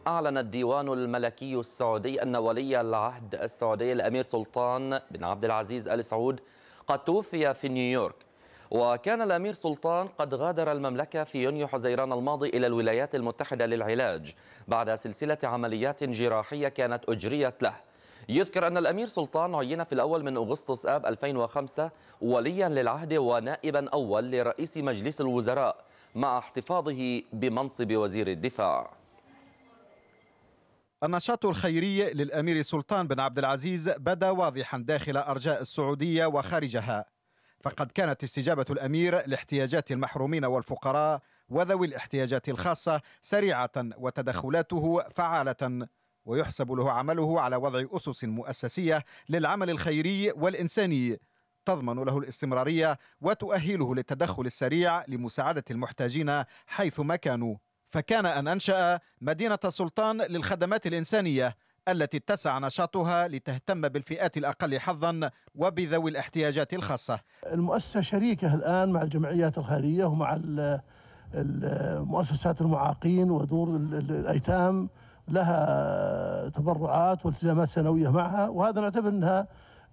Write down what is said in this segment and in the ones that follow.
أعلن الديوان الملكي السعودي أن ولي العهد السعودي الأمير سلطان بن عبد العزيز آل سعود قد توفي في نيويورك. وكان الأمير سلطان قد غادر المملكة في يونيو حزيران الماضي إلى الولايات المتحدة للعلاج بعد سلسلة عمليات جراحية كانت أجريت له. يذكر أن الأمير سلطان عين في الأول من أغسطس آب 2005 وليا للعهد ونائبا أول لرئيس مجلس الوزراء مع احتفاظه بمنصب وزير الدفاع. النشاط الخيري للأمير سلطان بن عبد العزيز بدا واضحا داخل أرجاء السعودية وخارجها، فقد كانت استجابة الأمير لاحتياجات المحرومين والفقراء وذوي الاحتياجات الخاصة سريعة وتدخلاته فعالة، ويحسب له عمله على وضع أسس مؤسسية للعمل الخيري والإنساني تضمن له الاستمرارية وتؤهله للتدخل السريع لمساعدة المحتاجين حيثما كانوا. فكان أن أنشأ مدينة سلطان للخدمات الإنسانية التي اتسع نشاطها لتهتم بالفئات الأقل حظا وبذوي الاحتياجات الخاصة. المؤسسة شريكة الآن مع الجمعيات الخيرية ومع المؤسسات المعاقين ودور الأيتام، لها تبرعات والتزامات سنوية معها، وهذا نعتبر أنها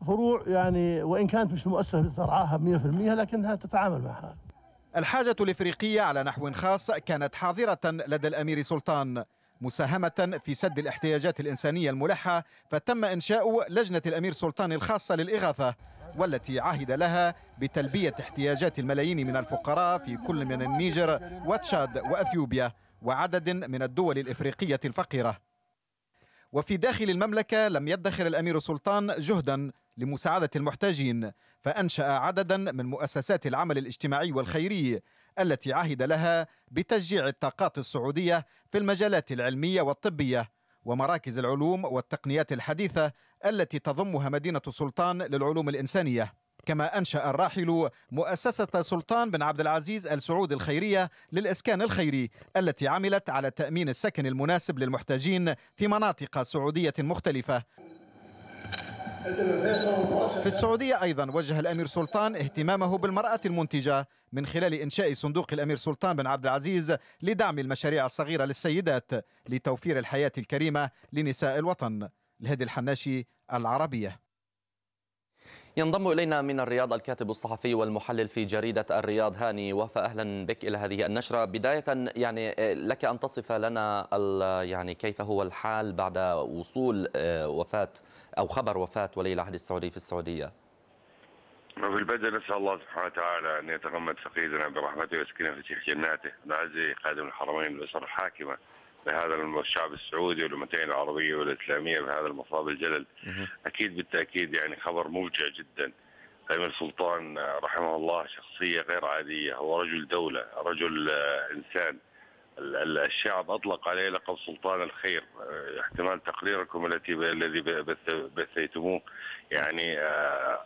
فروع يعني وإن كانت مش المؤسسة ترعاها 100% لكنها تتعامل معها. الحاجة الإفريقية على نحو خاص كانت حاضرة لدى الأمير سلطان مساهمة في سد الاحتياجات الإنسانية الملحة، فتم إنشاء لجنة الأمير سلطان الخاصة للإغاثة والتي عهد لها بتلبية احتياجات الملايين من الفقراء في كل من النيجر وتشاد وأثيوبيا وعدد من الدول الإفريقية الفقيرة. وفي داخل المملكة لم يدخر الأمير سلطان جهدا لمساعدة المحتاجين، فأنشأ عددا من مؤسسات العمل الاجتماعي والخيري التي عهد لها بتشجيع الطاقات السعودية في المجالات العلمية والطبية ومراكز العلوم والتقنيات الحديثة التي تضمها مدينة سلطان للعلوم الإنسانية. كما أنشأ الراحل مؤسسة سلطان بن عبد العزيز آل سعود الخيرية للإسكان الخيري التي عملت على تأمين السكن المناسب للمحتاجين في مناطق سعودية مختلفة. في السعودية أيضا وجه الأمير سلطان اهتمامه بالمرأة المنتجة من خلال إنشاء صندوق الأمير سلطان بن عبد العزيز لدعم المشاريع الصغيرة للسيدات لتوفير الحياة الكريمة لنساء الوطن. الهادي الحناشي، العربية. ينضم إلينا من الرياض الكاتب الصحفي والمحلل في جريدة الرياض هاني وفاء، أهلا بك إلى هذه النشرة. بداية يعني لك أن تصف لنا يعني كيف هو الحال بعد وصول وفاة أو خبر وفاة ولي العهد السعودي في السعودية. في البدء نسأل الله سبحانه وتعالى أن يتغمد فقيدنا برحمته ويسكنه في سيح جناته، ونعزي خادم الحرمين والأسر الحاكمة لهذا الشعب السعودي والأمتين العربية والإسلامية بهذا المصاب الجلل. أكيد بالتأكيد يعني خبر موجع جدا. الأمير سلطان رحمه الله شخصية غير عادية، هو رجل دولة، رجل إنسان. الشعب أطلق عليه لقب سلطان الخير، احتمال تقريركم الذي بثيتموه يعني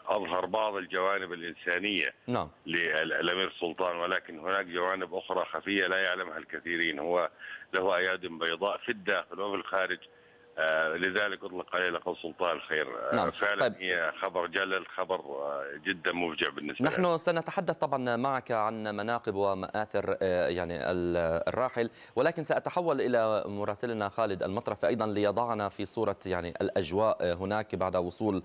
أظهر بعض الجوانب الإنسانية نعم للأمير سلطان، ولكن هناك جوانب أخرى خفية لا يعلمها الكثيرين. هو له أياد بيضاء في الداخل وفي الخارج، لذلك أطلق عليه لقب سلطان الخير. نعم. فعلا طيب. هي خبر جلل، خبر جدا مفجع بالنسبة نحن لنا. سنتحدث طبعا معك عن مناقب ومآثر يعني الراحل، ولكن سأتحول إلى مراسلنا خالد المطرفي أيضا ليضعنا في صورة يعني الأجواء هناك بعد وصول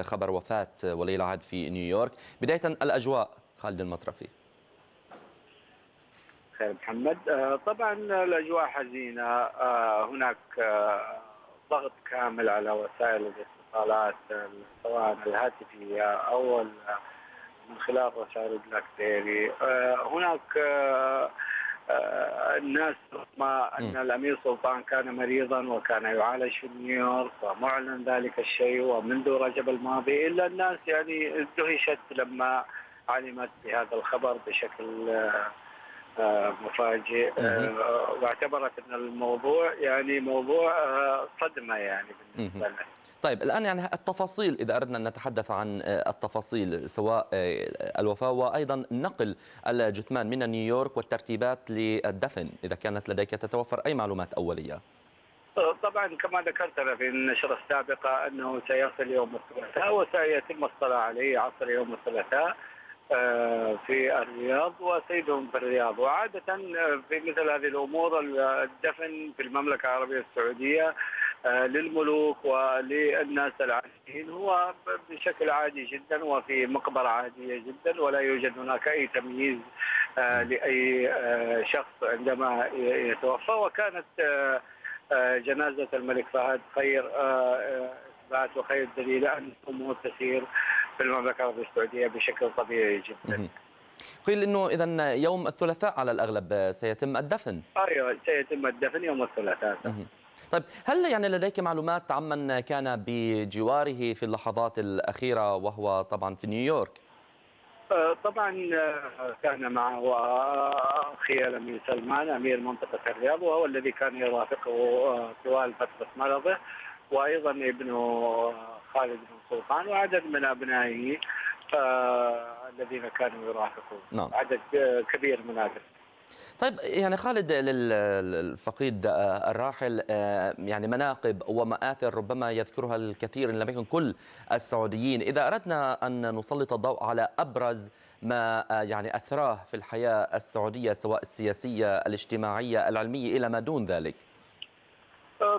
خبر وفاة ولي العهد في نيويورك. بداية الأجواء خالد المطرفي. خير محمد. طبعا الأجواء حزينة، هناك ضغط كامل على وسائل الاتصالات سواء الهاتفية أو من خلال رسائل البلاك بيري. هناك الناس ما أن الأمير سلطان كان مريضا وكان يعالج في نيويورك ومعلن ذلك الشيء ومنذ رجب الماضي، إلا الناس يعني اندهشت لما علمت بهذا الخبر بشكل مفاجئ، واعتبرت ان الموضوع يعني موضوع صدمه يعني بالنسبه لها. طيب الان يعني التفاصيل، اذا اردنا ان نتحدث عن التفاصيل سواء الوفاه وايضا نقل الجثمان من نيويورك والترتيبات للدفن، اذا كانت لديك تتوفر اي معلومات اوليه. طبعا كما ذكرت في النشره السابقه انه سيصل يوم الثلاثاء وسيتم الصلاه عليه عصر يوم الثلاثاء. في الرياض وسيدهم في الرياض. وعادة في مثل هذه الأمور الدفن في المملكة العربية السعودية للملوك وللناس العاديين هو بشكل عادي جدا وفي مقبرة عادية جدا، ولا يوجد هناك أي تمييز لأي شخص عندما يتوفى. وكانت جنازة الملك فهد خير إثبات وخير دليل أن الأمور تسير في المملكة العربية السعودية بشكل طبيعي جدا. قيل انه اذا يوم الثلاثاء على الاغلب سيتم الدفن. ايوه سيتم الدفن يوم الثلاثاء. طيب هل يعني لديك معلومات عمن كان بجواره في اللحظات الأخيرة وهو طبعا في نيويورك؟ طبعا كان معه أخي الأمير سلمان أمير منطقة الرياض، وهو الذي كان يرافقه طوال فترة مرضه، وأيضا ابنه خالد بن سلطان وعدد من أبنائه الذين كانوا يرافقوه. نعم. عدد كبير من هذا. طيب يعني خالد، للفقيد الراحل يعني مناقب ومآثر ربما يذكرها الكثير إن لم يكن كل السعوديين. إذا أردنا أن نسلط الضوء على أبرز ما يعني أثراه في الحياة السعودية سواء السياسية الاجتماعية العلمية إلى ما دون ذلك.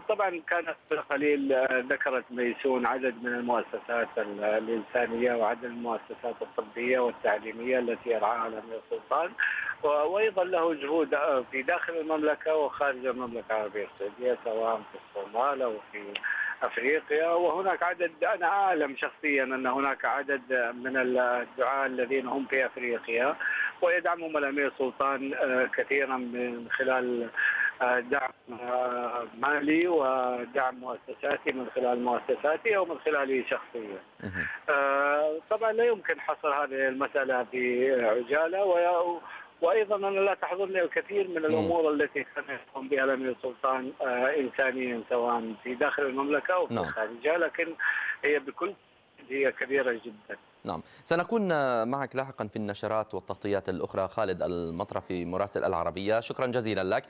طبعا كانت بالقليل ذكرت ميسون عدد من المؤسسات الإنسانية وعدد المؤسسات الطبية والتعليمية التي يرعاها الأمير سلطان، وأيضا له جهود في داخل المملكة وخارج المملكة العربية السعودية سواء في الصومال أو في أفريقيا. وهناك عدد، أنا أعلم شخصيا أن هناك عدد من الدعاة الذين هم في أفريقيا ويدعمهم الأمير سلطان كثيرا من خلال دعم مالي ودعم مؤسساتي من خلال مؤسساتي أو من خلالي شخصيا. طبعا لا يمكن حصر هذه المسألة بعجالة، وأيضا أنا لا تحضرني الكثير من الأمور التي كان يقوم بها الأمير سلطان إنسانيا سواء في داخل المملكة أو في خارجها، لكن هي بكل هي كبيرة جدا. نعم، سنكون معك لاحقا في النشرات والتغطيات الأخرى. خالد المطرفي مراسل العربية، شكرا جزيلا لك.